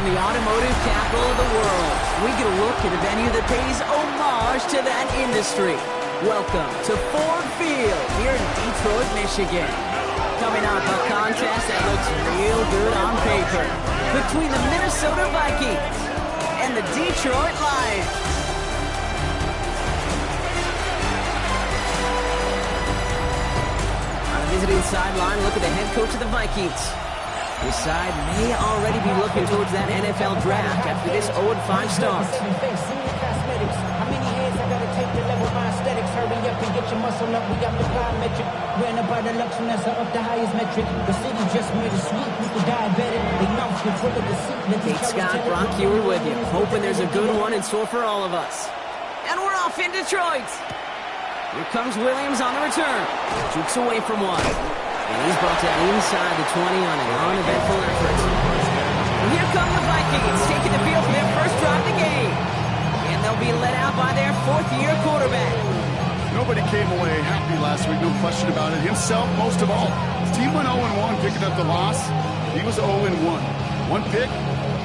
From the automotive capital of the world, we get a look at a venue that pays homage to that industry. Welcome to Ford Field here in Detroit, Michigan. Coming up, a contest that looks real good on paper between the Minnesota Vikings and the Detroit Lions. On a visiting sideline, look at the head coach of the Vikings. His side may already be looking towards that NFL draft after this 0-5 start. How many heads I gotta take to level my aesthetics? Hurry up and get your muscle up. We got the biometric. Ran about the Lux and that's up the highest metric. The city just made a sweep. People diabetic. They mouth you full of deceit. Kate Scott, Brock Hewer with you. Hoping there's a good one in store for all of us. And we're off in Detroit. Here comes Williams on the return. Jukes away from one. And he's brought down inside the 20 on an uneventful effort. And here come the Vikings, taking the field for their first drive of the game. And they'll be let out by their fourth-year quarterback. Nobody came away happy last week, no question about it. Himself, most of all. His team went 0-1, picking up the loss. He was 0-1. One pick,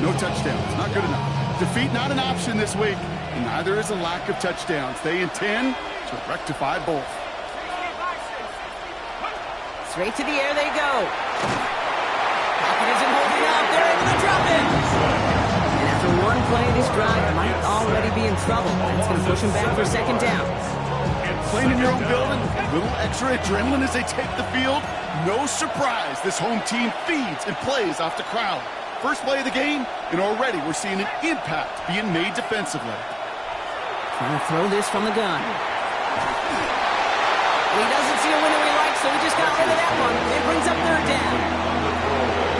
no touchdowns. Not good enough. Defeat not an option this week, and neither is a lack of touchdowns. They intend to rectify both. Straight to the air they go. Pocket isn't holding up. They're able to drop it. And after one play, this drive might already be in trouble. That's going to push him back for second down. Playing in your own building, a little extra adrenaline as they take the field. No surprise, this home team feeds and plays off the crowd. First play of the game, and already we're seeing an impact being made defensively. Trying to throw this from the gun. He doesn't see a window he likes, so he just got rid of that one. It brings up third down.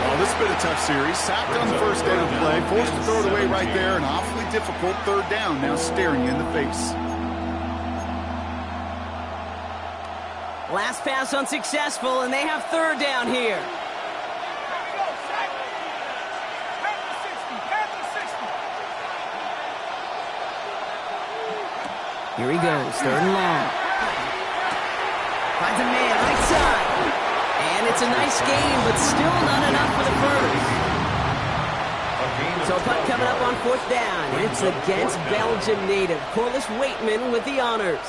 Well, this has been a tough series. Sacked on the first down play, forced to throw it away right there. An awfully difficult third down now staring you in the face. Last pass unsuccessful, and they have third down here. Here he goes, third and long. Finds a man right side. And it's a nice gain, but still not enough for the first. So a punt coming up on fourth down. It's against Belgian native Corliss Waitman with the honors.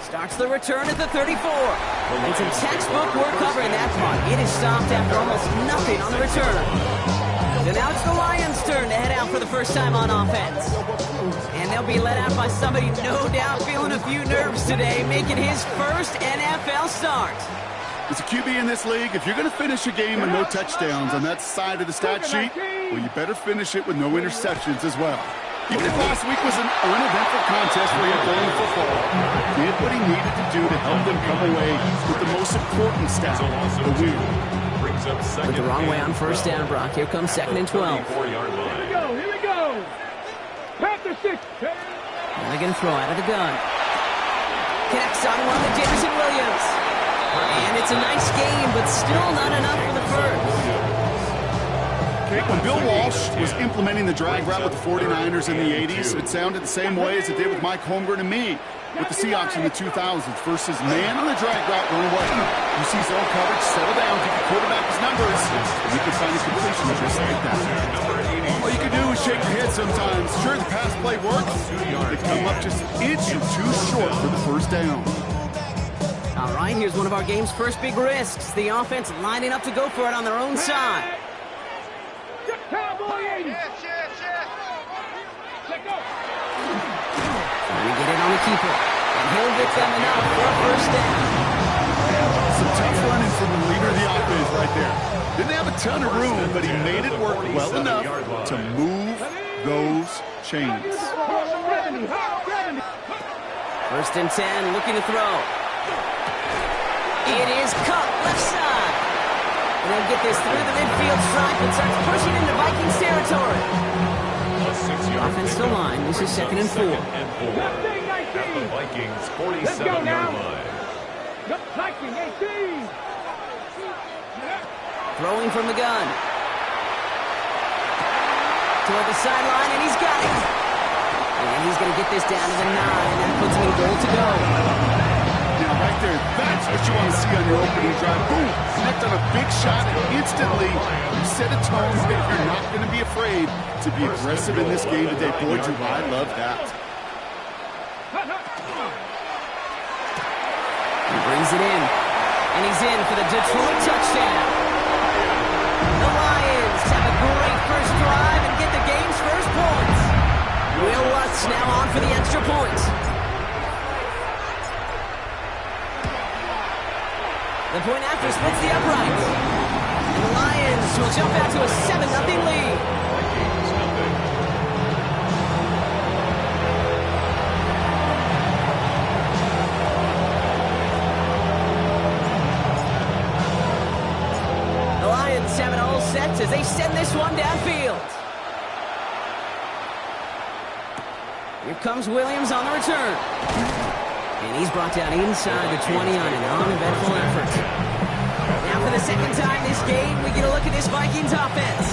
Starts the return at the 34. And some textbook work covering that punt. It is stopped after almost nothing on the return. So now it's the Lions' turn to head out for the first time on offense. And they'll be let out by somebody no doubt feeling a few nerves today, making his first NFL start. As a QB in this league, if you're going to finish a game with no touchdowns on that side of the stat sheet, well, you better finish it with no interceptions as well. Even if last week was an uneventful contest where he had thrown the football, he did what he needed to do to help them come away with the most important stat, the win. With the wrong way on first down, Brock. Here comes second and 12. Here we go. Panther 6. Now they're going to throw out of the gun. Connects on one to Jameson Williams. And it's a nice game, but still not enough for the first. When Bill Walsh was implementing the drag route with the 49ers in the 80s, it sounded the same way as it did with Mike Holmgren and me with the Seahawks in the 2000s versus man on the drag route run away. You see zone coverage, settle down, get the quarterback his numbers, and you can find a completion just like that. All you can do is shake your head sometimes. Sure, the pass play works. They come up just an inch or two short for the first down. All right, here's one of our game's first big risks. The offense lining up to go for it on their own side. Cowboy 80. We get in on the keeper, and he'll get them enough for a first down. Some tough running from the leader of the offense right there. Didn't have a ton of room, but he made it work well enough to move those chains. First and 10, looking to throw. It is cut left side. And they'll get this through the midfield stripe and starts pushing into Vikings territory. Offensive line, this is second and 4. At the Vikings 47-yard line. Viking 18. Throwing from the gun. Toward the sideline, and he's got it. And he's going to get this down to the 9. That puts him in goal to go. Now, right there, that's what you want to see on your opening drive. Boom! Connect on a big shot, and instantly you set a tone that you're not going to be afraid to be aggressive in this game today. Boy, do I love that. He brings it in, and he's in for the Detroit touchdown. The Lions have a great first drive and get the game's first points. Will Lutz now on for the extra point. The point after splits the uprights. And the Lions will jump out to a 7-0 lead. The Lions have it all set as they send this one downfield. Here comes Williams on the return. And he's brought down inside the 20 on an uneventful effort. Now for the second time this game, we get a look at this Vikings offense.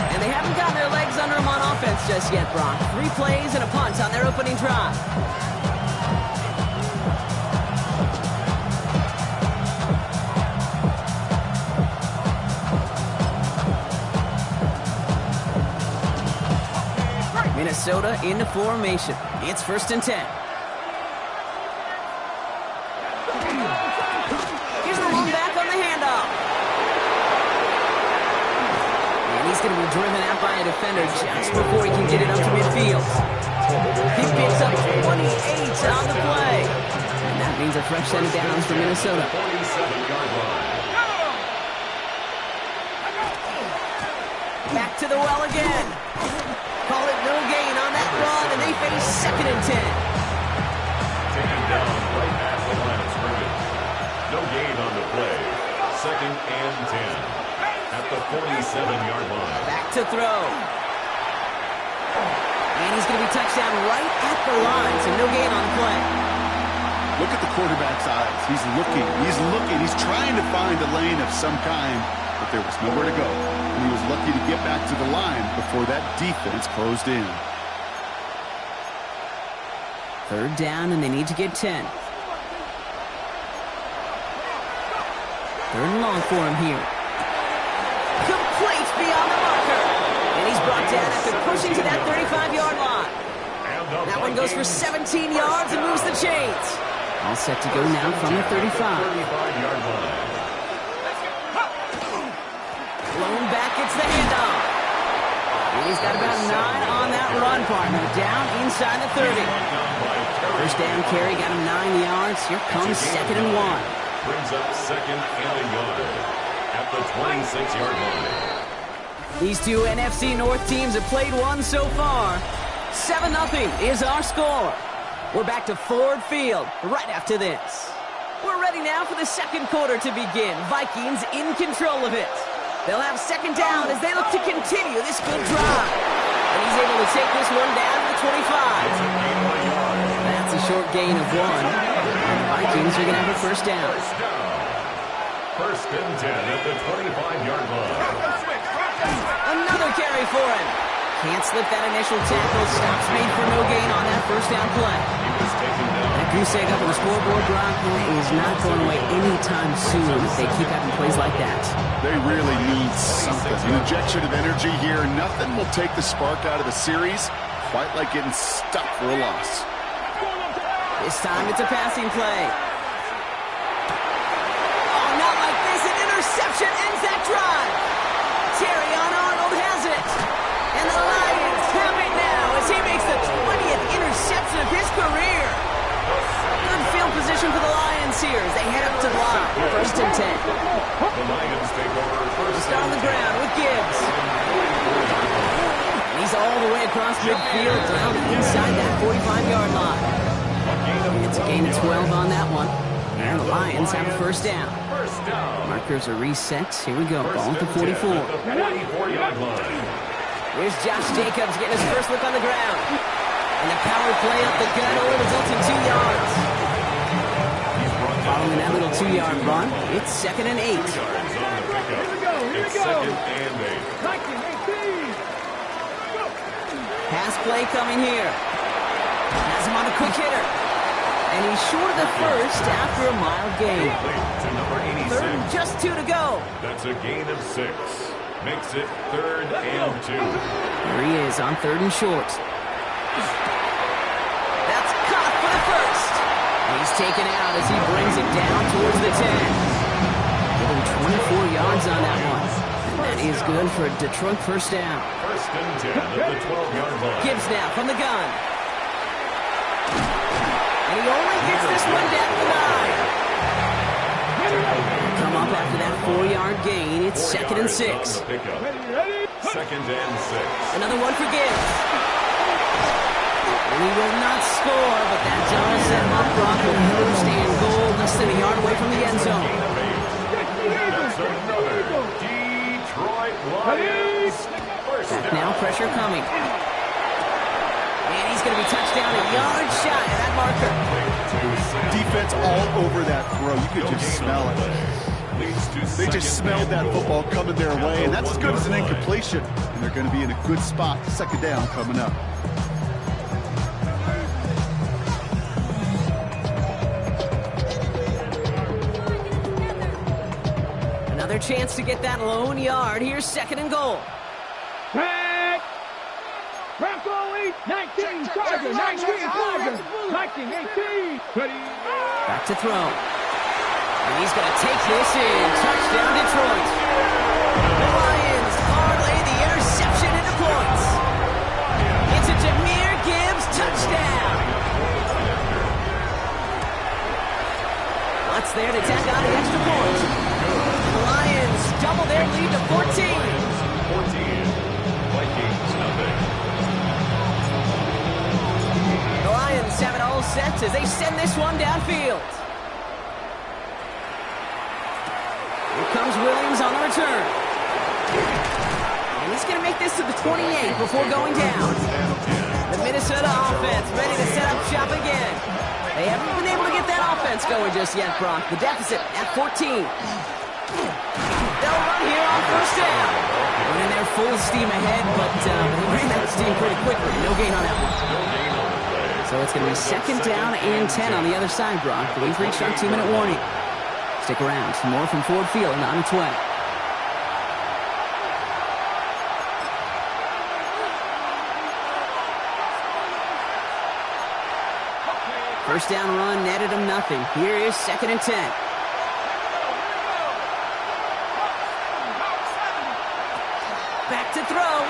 And they haven't gotten their legs under them on offense just yet, Brock. 3 plays and a punt on their opening drive. Minnesota into formation. It's 1st and 10. Here's the long back on the handoff. And he's going to be driven out by a defender just before he can get it up to midfield. He picks up 28 on the play. And that means a fresh set of downs for Minnesota. Back to the well again. Call it no gain on that run, and they face 2nd and 10. Taken down right at the line of scrimmage. No gain on the play. 2nd and 10 at the 47-yard line. Back to throw. And he's going to be touched down right at the line, so no gain on the play. Look at the quarterback's eyes. He's looking. He's trying to find a lane of some kind, but there was nowhere to go. And he was lucky to get back to the line before that defense closed in. 3rd down, and they need to get 10. 3rd and long for him here. Complete beyond the marker. And he's brought down after pushing to that 35-yard line. That one goes for 17 yards and moves the chains. All set to go now from the 35. 35-yard line. Blown back, it's the handoff. And he's got about 9 on that run, partner. Down inside the 30. First down carry, got him 9 yards. Here comes 2nd and 1. Brings up 2nd and a yard at the 26-yard line. These two NFC North teams have played one so far. 7-0 is our score. We're back to Ford Field right after this. We're ready now for the second quarter to begin. Vikings in control of it. They'll have 2nd down as they look to continue this good drive. And he's able to take this one down to the 25. That's a short gain of 1. And the Vikings are going to have a 1st down. 1st and 10 at the 25-yard line. Another carry for him. Can't slip that initial tackle. Stops made for no gain on that 1st down play. He was taken down. That goose egg up on the scoreboard, Brock, is not going away anytime soon if they keep having plays like that. They really need something. An injection of energy here. Nothing will take the spark out of the series quite like getting stuck for a loss. This time it's a passing play. Oh, not like this. An interception ends that drive. Terrion Arnold has it. And the Lions have it now as he makes the 20th interception of his career. Good field position for the Lions here as they head up to the line. 1st and 10. The Lions take over first. Just on the ground with Gibbs. And he's all the way across midfield down inside that 45-yard line. It's a gain of 12 on that one. And the Lions have a 1st down. Markers are reset. Here we go. Ball at the 44. 44-yard line. Here's Josh Jacobs getting his first look on the ground. And the power play up the gut only results in 2 yards. Following that little 2-yard run, it's 2nd and 8. Here we go. It's 2nd and 8. Pass play coming here. Has him on a quick hitter. And he's short of the first after a mild gain. Complete to number 86. Third and just 2 to go. That's a gain of 6. Makes it 3rd and 2. Here he is on 3rd and short. That's caught for the first. He's taken out as he brings it down towards the 10. Give him 24 yards on that one. And that is good for a Detroit first down. 1st and 10 at the 12-yard line. Gibbs now from the gun. And he only gets this one down to the 9. Come up after that 4-yard gain. It's 2nd and 6. 2nd and 6. Another one for Gibbs. And he will not score, but that does set him up Brock with a first and goal, less than a yard away from the end zone. That's another Detroit Lions first Back down. now, pressure coming. And he's going to be touchdown a yard shy of that marker. Defense all over that throw. You could just smell it. They just smelled that football coming their way, and that's as good as an incompletion. And they're going to be in a good spot. 2nd down coming up. Another chance to get that lone yard. Here's 2nd and goal. Back. Bronco 19, Charger 19, Charger 19, 18. Ready. Back to throw. And he's going to take this in. Touchdown, Detroit. The Lions parlay the interception into points. It's a Jahmyr Gibbs touchdown. What's there to tack on the extra point? The Lions double their lead to 14. 14. Vikings nothing. The Lions have it all set as they send this one downfield. Here comes Williams on the return. And he's going to make this to the 28 before going down. The Minnesota offense ready to set up shop again. They haven't been able to get that offense going just yet, Brock. The deficit at 14. They'll run here on first down. Went in there full steam ahead, but they ran out of steam pretty quickly. No gain on that one. So it's going to be 2nd down and 10 on the other side, Brock. We've reached our 2-minute warning. Stick around. More from Ford Field on its way. First down run netted him nothing. Here is 2nd and 10. Back to throw.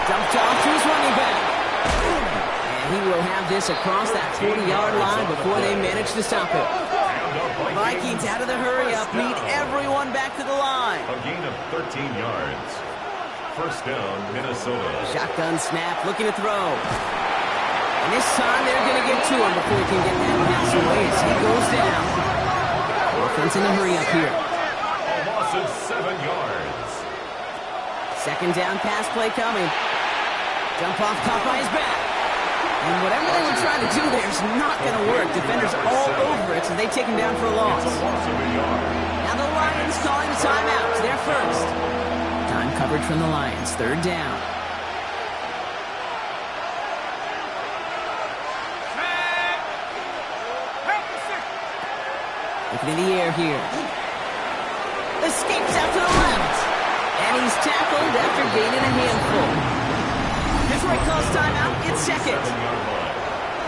Dumped off to his running back. And he will have this across that 40-yard line before they manage to stop it. Vikings out of the hurry-up, need everyone back to the line. A gain of 13 yards. First down, Minnesota. Shotgun snap, looking to throw. And this time they're going to get to him before he can get that pass away as he goes down. Offense in the hurry-up here. A loss of 7 yards. 2nd down pass play coming. Jump off caught by his back. And whatever they were trying to do there is not going to work. Defenders all over it, so they take him down for a loss. It's a loss of a yard. Now the Lions calling the timeout. They're first. Time coverage from the Lions. 3rd down. Looking in the air here. Escapes out to the left. And he's tackled after gaining a handful. Detroit calls timeout. It's 2nd.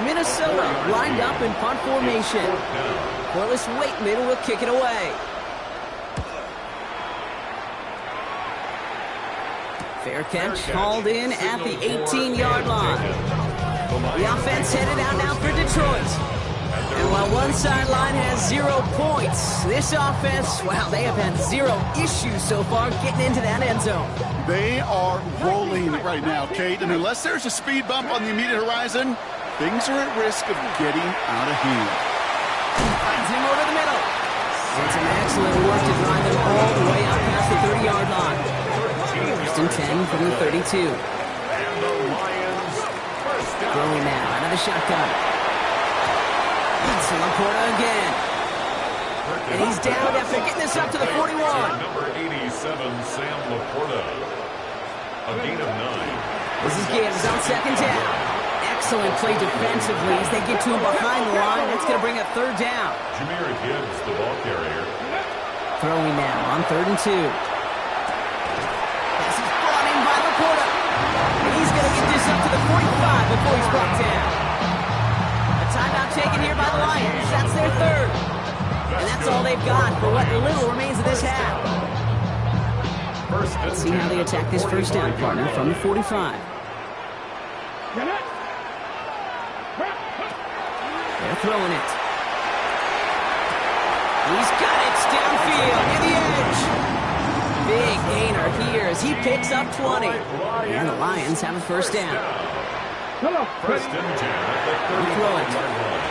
Minnesota lined up in punt formation. Corliss Wakeman will kick it away. Fair catch hauled in at the 18-yard line. The offense headed out now for Detroit. And while one sideline has 0 points, this offense, wow, they have had 0 issues so far getting into that end zone. They are rolling right now, Kate, and unless there's a speed bump on the immediate horizon, things are at risk of getting out of hand. Finds him over the middle. And some excellent work to drive them all the way out past the 30-yard line. 1st and 10 from the 32. And the Lions first down. Throwing now out of the shotgun. It's Laporta again. And he's down after getting this up to the 41. Number 87, Sam Laporta. A gain of 9. This is Gibbs on 2nd down. Excellent play defensively as they get to him behind the line. That's going to bring up third down. Jameer Gibbs, the ball carrier. Throwing now on 3rd and 2. This is brought in by Laporta. And he's going to get this up to the 45 before he's brought down. A timeout taken here by the Lions. That's their 3rd. And that's all they've got for what little remains of this half. Let's see how they attack this first down, partner, from the 45. They're throwing it. He's got it downfield near the edge. Big gainer here as he picks up 20. And the Lions have a first down. First and 10 at the 30-yard line.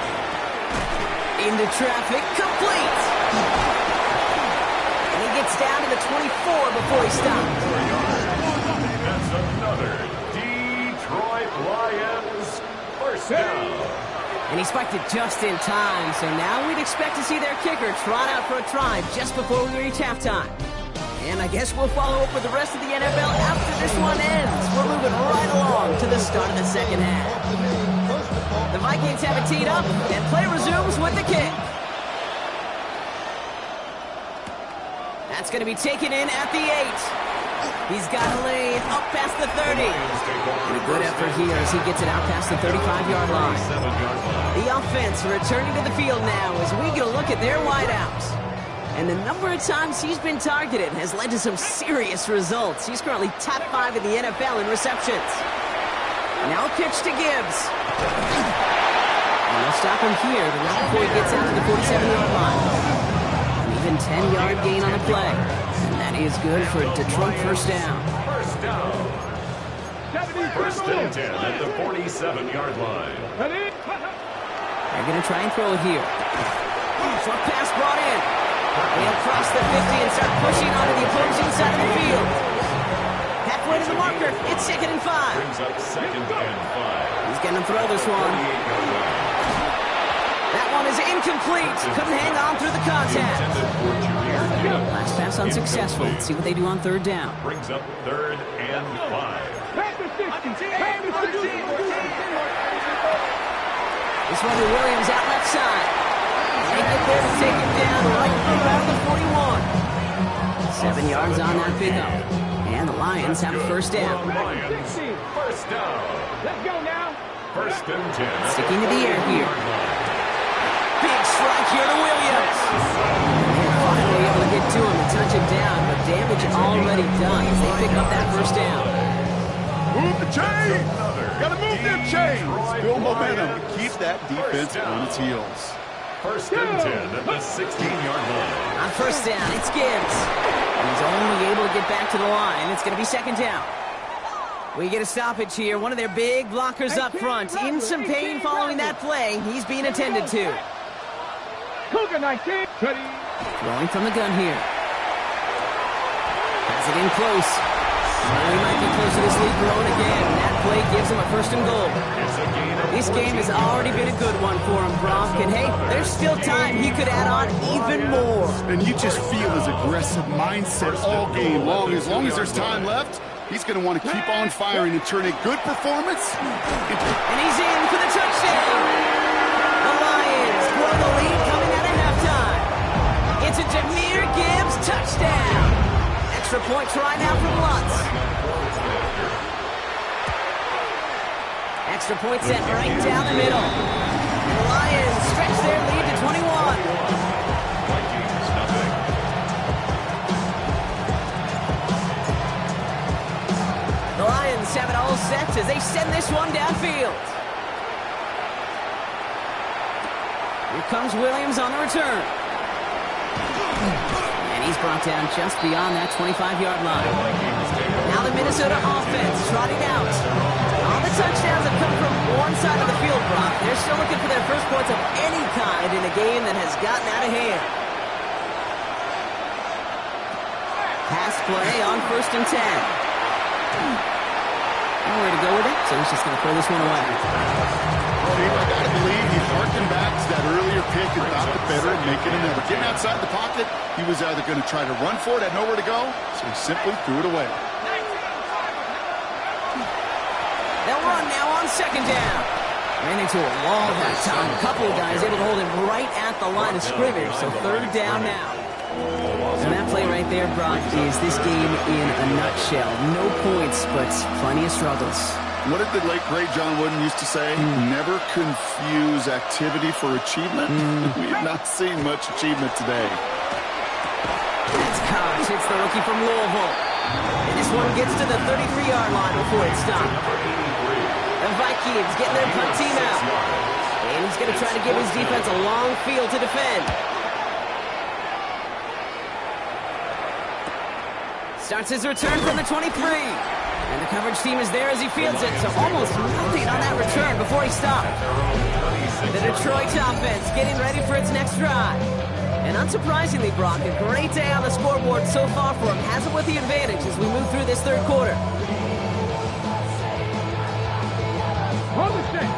Into traffic, complete. And he gets down to the 24 before he stops. That's another Detroit Lions first down. And he spiked it just in time, so now we'd expect to see their kicker trot out for a try just before we reach halftime. And I guess we'll follow up with the rest of the NFL after this one ends. We're moving right along to the start of the second half. The Vikings have it teed up, and play resumes with the kick. That's going to be taken in at the 8. He's got a lane up past the 30. And a good effort here as he gets it out past the 35-yard line. The offense returning to the field now as we get a look at their wideouts. And the number of times he's been targeted has led to some serious results. He's currently top 5 in the NFL in receptions. Now a pitch to Gibbs. And they'll stop him here right before he gets out to the 47-yard line. An even 10-yard gain on the play. And that is good for a Detroit first down. First down. First and 10 at the 47-yard line. They're going to try and throw it here. Short pass brought in. And across the 50 and start pushing onto the opposing side of the field. Halfway to the marker. It's 2nd and 5. Brings up 2nd and 5. He's going to throw this one. That one is incomplete. Couldn't hang on through the contact. Last pass unsuccessful. Let's see what they do on 3rd down. Brings up 3rd and 5. This one to Williams out left side. They get there to take him down right around the 41. 7 yards on that pickup. And the Lions have a first down. Lions, first down. Let's go now. First and 10. Sticking to the air here. Big strike here to Williams. They're finally able to get to him and touch him down, but damage already done as they pick up that first down. Move the chains! Gotta move them chains! Build momentum. Keep that defense on its heels. First and 10 at the 16-yard line. On first down, it's Gibbs. He's only able to get back to the line. It's going to be 2nd down. We get a stoppage here. One of their big blockers up front. In some pain following that play. He's being attended to. Cougar 19. Throwing from the gun here. Has it in close. He might be close to this lead growing again. That play gives him a 1st and goal. This game has already been a good one for him, Brock. And hey, there's still time he could add on even more. And you just feel his aggressive mindset all game long. As long as there's time left, he's going to want to keep on firing and turn a good performance. And he's in for the touchdown. The Lions grow the lead coming out of halftime. It's a Jameer Gibbs touchdown. Extra point try now from Lutz. Extra point set right down the middle. And the Lions stretch their lead to 21. The Lions have it all set as they send this one downfield. Here comes Williams on the return. And he's brought down just beyond that 25-yard line. Now the Minnesota offense trotting out. All the touchdowns have come from one side of the field, Brock. They're still looking for their first points of any kind in a game that has gotten out of hand. Pass play on 1st and 10. Nowhere to go with it, so he's just going to throw this one away. Steve, I got to believe he harkened back to that earlier pick and thought the better and make it another. Getting outside the pocket, he was either going to try to run for it, had nowhere to go, so he simply threw it away. They'll run now on 2nd down. Ran into a wall that time. A couple of guys able to hold him right at the line of scrimmage. So third down now. And that play right there, Brock, is this game in a nutshell. No points, but plenty of struggles. What did the late, great John Wooden used to say? Never confuse activity for achievement. We have not seen much achievement today. That's Cox. Hits the rookie from Louisville. And this one gets to the 33-yard line before it's stopped. The Vikings getting their punt team out. And he's going to try to give his defense a long field to defend. Starts his return from the 23. And the coverage team is there as he fields it. So almost nothing on that return before he stopped. The Detroit offense getting ready for its next drive. And unsurprisingly, Brock, a great day on the scoreboard so far for him. Has it with the advantage as we move through this third quarter.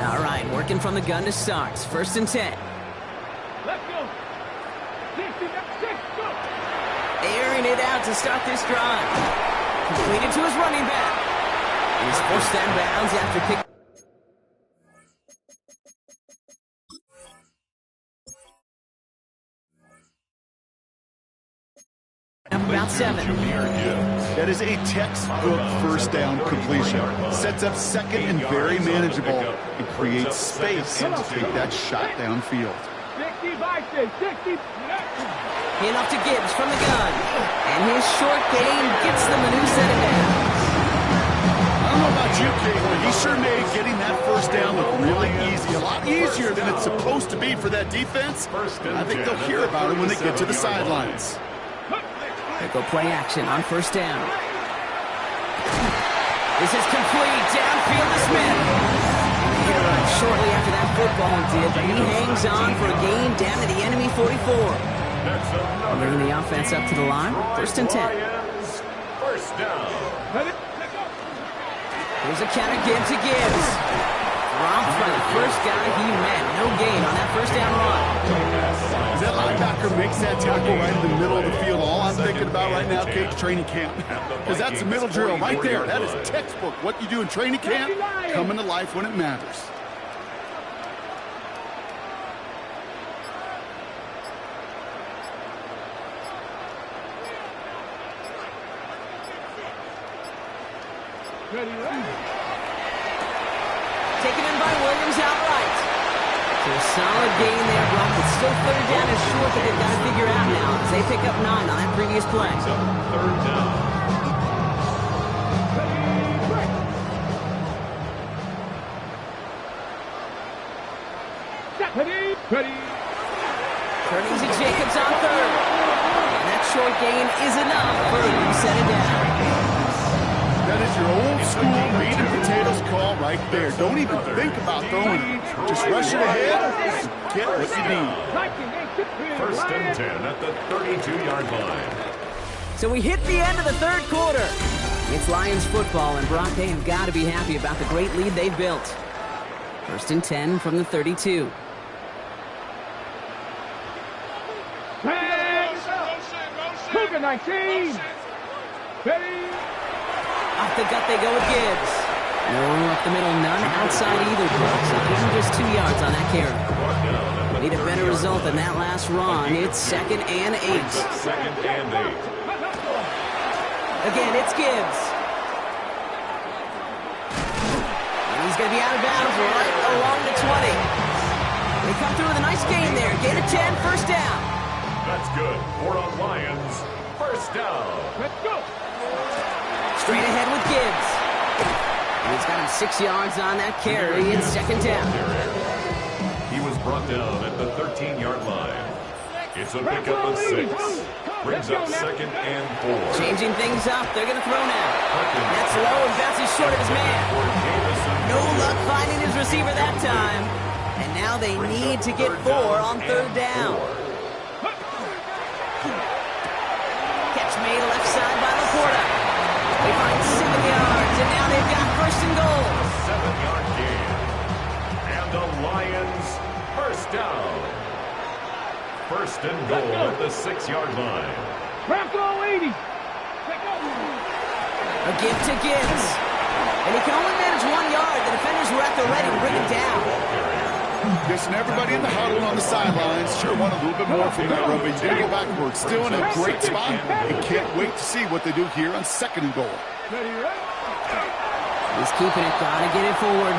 All right, working from the gun to start. 1st and 10. Let's go. 6, go. Airing it out to start this drive. Completed to his running back. He's forced out of bounds after pick. About 7. That is a textbook first down completion. Sets up second and very manageable and creates space to take that shot downfield. 60 by 60. Hand off to Gibbs from the gun. And his short game gets them a new set of downs. I don't know about you, Kate, but he sure made getting that first down look really easy. A lot easier than it's supposed to be for that defense. I think they'll hear about it when they get to the sidelines. They go play action on 1st down. This is complete. Downfield to Smith. He runs shortly after that football did, but he hangs on for a gain down to the enemy 44. Moving the offense up to the line. 1st and 10. First down. Here's a counter give to Gibbs. Dropped by the first guy he met. No gain on that 1st down run. As that linebacker makes that tackle right in the middle of the field, all I'm thinking about right now, Kate, training camp. Because that's a middle drill right there. That is textbook. What you do in training camp, coming to life when it matters. Taken in by Williams outright. So a solid gain there, Brock. It's still 3rd down and short that they've got to figure out now as they pick up 9 on that previous play. 3rd down. Turning to Jacobs on 3rd. And that short gain is enough for a new set of downs. That is your old school meat and potatoes call right there. Don't even think about throwing it. Just rush it ahead and get what you need. 1st and 10 at the 32-yard line. So we hit the end of the third quarter. It's Lions football, and Brock, they have got to be happy about the great lead they've built. 1st and 10 from the 32. Cougar 19. Ready. Off the gut they go with Gibbs. No room up the middle, none outside either, Brock. So give him just 2 yards on that carry. Need a better result than that last run. It's 2nd and 8. 2nd and 8. Again, it's Gibbs. And he's going to be out of bounds right along the 20. They come through with a nice gain there. Gain of 10, 1st down. That's good. 4 on Lions. 1st down. Let's go. Straight ahead with Gibbs. And he's got him 6 yards on that carry. It's 2nd down. He was brought down at the 13-yard line. It's a pickup of 6. Brings up 2nd and 4. Changing things up. They're going to throw now. That's low and bounces short of his man. No luck finding his receiver that time. And now they need to get 4 on 3rd down. Catch made left side by Laporta. They find 7 yards, and now they've got 1st and goal. 7-yard gain. And the Lions 1st down. 1st and goal at the 6-yard line. Bronco 80. A give to Gibbs. And he can only manage 1 yard. The defenders were at the ready to bring him down. Guessing everybody in the huddle on the sidelines sure want a little bit more from that run, but he's going to go backwards. Still in a great spot, and can't wait to see what they do here on 2nd and goal. He's keeping it. Got to get it forward.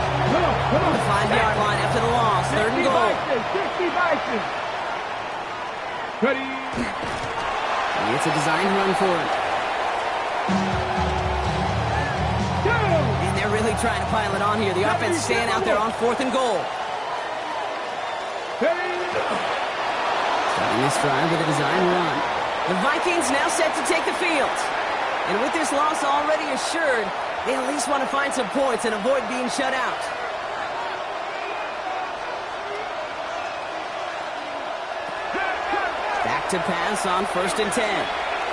On the 5-yard line after the loss. 3rd and goal. It's a designed run for it. And they're really trying to pile it on here. The offense staying out there on 4th and goal. Starting this drive with a design run. The Vikings now set to take the field. And with this loss already assured, they at least want to find some points and avoid being shut out. Back to pass on 1st and 10.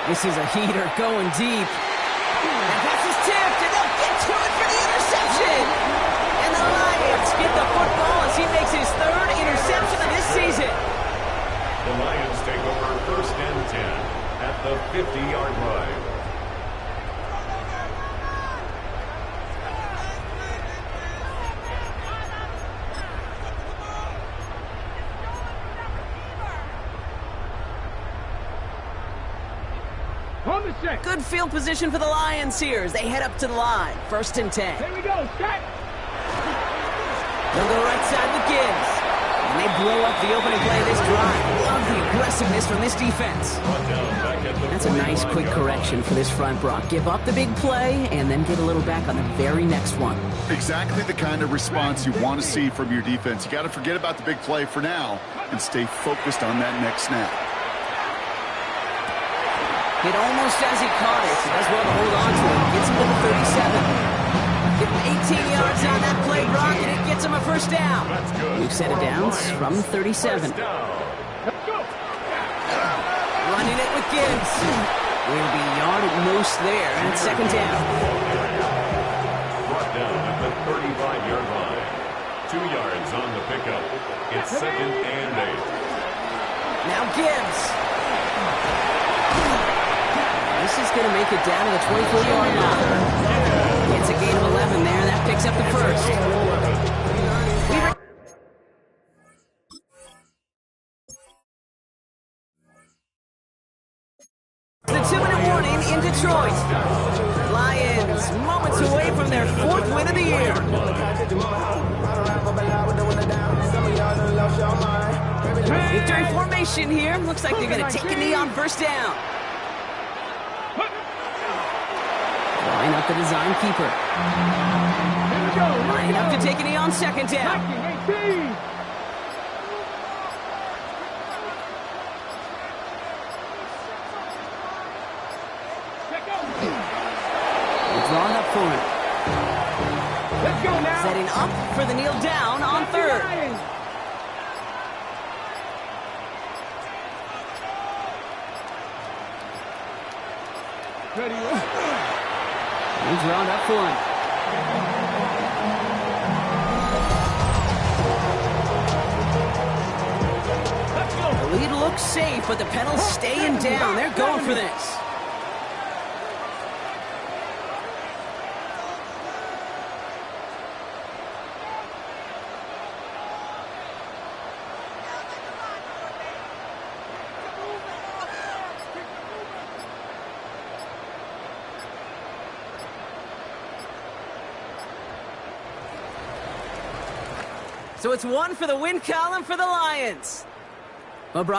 This is a heater going deep. And pass is tipped, and they'll get to it for the interception. And the Lions get the football as he makes his 3rd interception of this season. The Lions take over 1st and 10 at the 50-yard line. Good field position for the Lions here as they head up to the line. 1st and 10. Here we go, set. They'll go right side with Gibbs. And they blow up the opening play of this drive. Love the aggressiveness from this defense. That's a nice quick correction for this front, Brock. Give up the big play and then get a little back on the very next one. Exactly the kind of response you want to see from your defense. You got to forget about the big play for now and stay focused on that next snap. Hit almost as he caught it. He does well to hold on to it. Gets him to the 37. Give him 18 yards on that play, Brock, and it gets him a 1st down. We've set it down from 37. Running it with Gibbs. Will be yard at most there, and it's 2nd down. Brought down at the 35-yard line. 2 yards on the pickup. It's 2nd and 8. Now Gibbs. This is going to make it down to the 24-yard line. It's a gain of 11 there. That picks up the 1st. The 2-minute warning in Detroit. Lions moments away from their 4th win of the year. Victory formation here. Looks like they're going to take a knee on 1st down. Line up the design keeper. Lining up to take a knee on 2nd down. Drawn up for it. Let's go now. Setting up for the kneel down on 3rd. Ready. He's drawn up for him. The lead looks safe, but the penalty's staying down. They're going for this. So it's 1 for the win column for the Lions. Well, Brock.